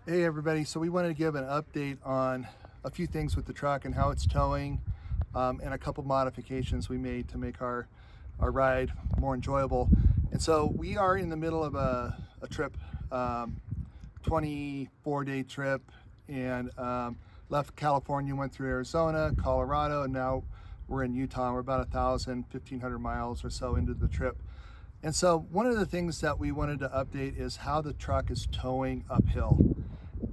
Hey everybody, so we wanted to give an update on a few things with the truck and how it's towing, and a couple modifications we made to make our ride more enjoyable. And so we are in the middle of a trip, 24-day trip, and left California, went through Arizona, Colorado, and now we're in Utah. We're about 1,500 miles or so into the trip. And so one of the things that we wanted to update is how the truck is towing uphill.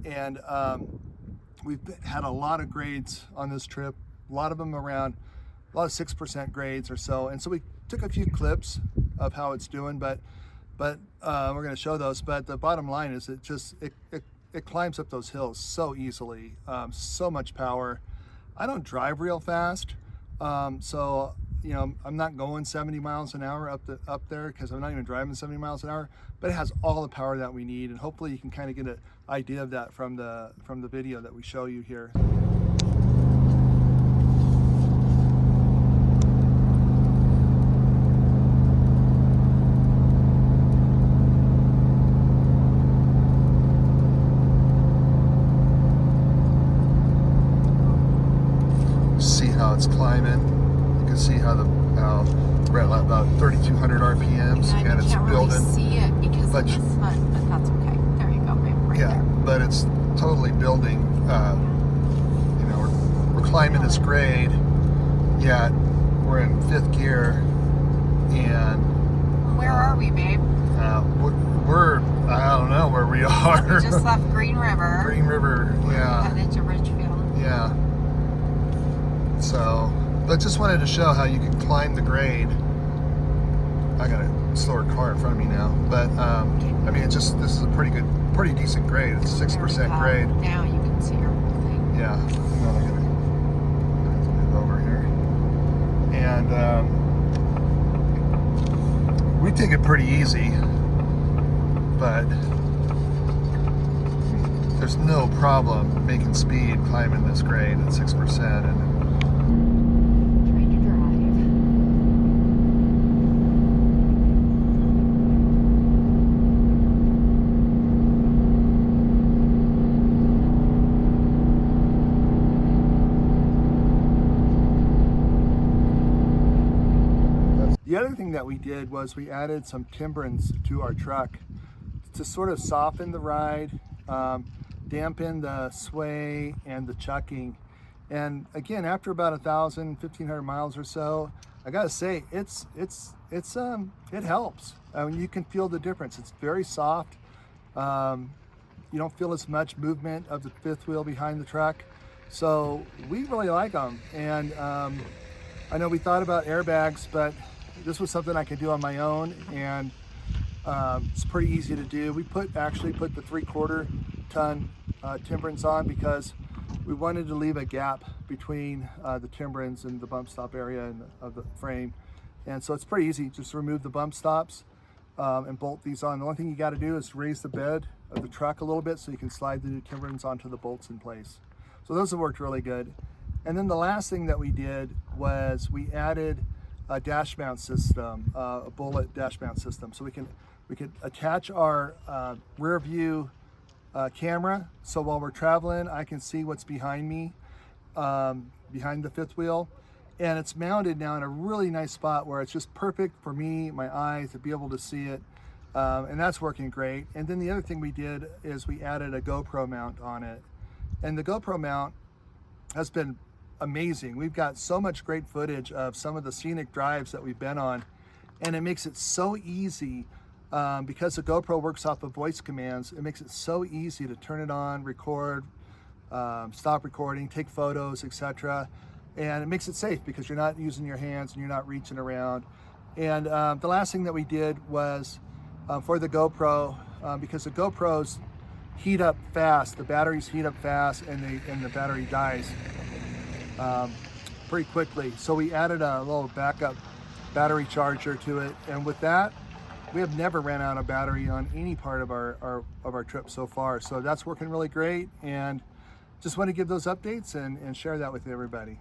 And we've had a lot of grades on this trip, a lot of them around, a lot of 6% grades or so. And so we took a few clips of how it's doing, but we're going to show those. But the bottom line is it climbs up those hills so easily, so much power. I don't drive real fast, so I'm not going 70 miles an hour up there because I'm not even driving 70 miles an hour, but it has all the power that we need, and hopefully you can kind of get an idea of that from the video that we show you here. See how it's climbing. You can see how we're at about 3,200 RPMs, and it's building. Really see it because of the sun, but that's okay. There you go, right yeah, there. but it's totally building. We're climbing this grade, yet we're in 5th gear, and where are we, babe? we're I don't know where we are. We just left Green River. Green River, yeah. Headed to Richfield. Yeah. So, but just wanted to show how you can climb the grade. I got a slower car in front of me now, but I mean, this is a pretty decent grade. It's 6% grade. Now you can see everything. Yeah. No, I gotta move over here. And we take it pretty easy, but there's no problem making speed climbing this grade at 6%. And the other thing that we did was we added some Timbrens to our truck to sort of soften the ride, dampen the sway and the chucking. And again, after about 1,500 miles or so, I gotta say, it helps. I mean, you can feel the difference. It's very soft. You don't feel as much movement of the fifth wheel behind the truck. So we really like them. And I know we thought about airbags, but this was something I could do on my own, and it's pretty easy to do. We actually put the 3/4 ton Timbrens on because we wanted to leave a gap between the Timbrens and the bump stop area of the frame. And so it's pretty easy. Just remove the bump stops and bolt these on. The only thing you got to do is raise the bed of the truck a little bit so you can slide the new Timbrens onto the bolts in place. So those have worked really good. And then the last thing that we did was we added a dash mount system, a bullet dash mount system, so we could attach our rear view camera, so while we're traveling I can see what's behind me, behind the fifth wheel, and it's mounted now in a really nice spot where it's just perfect for me, my eyes, to be able to see it, and that's working great. And then the other thing we did is we added a GoPro mount on it, and the GoPro mount has been amazing. We've got so much great footage of some of the scenic drives that we've been on, and it makes it so easy because the GoPro works off of voice commands. It makes it so easy to turn it on, record, stop recording, take photos, etc. And it makes it safe because you're not using your hands and you're not reaching around. And the last thing that we did was for the GoPro, because the GoPros heat up fast, the batteries heat up fast, and the battery dies pretty quickly. So we added a little backup battery charger to it, and with that we have never ran out of battery on any part of our trip so far. So that's working really great, and just want to give those updates and share that with everybody.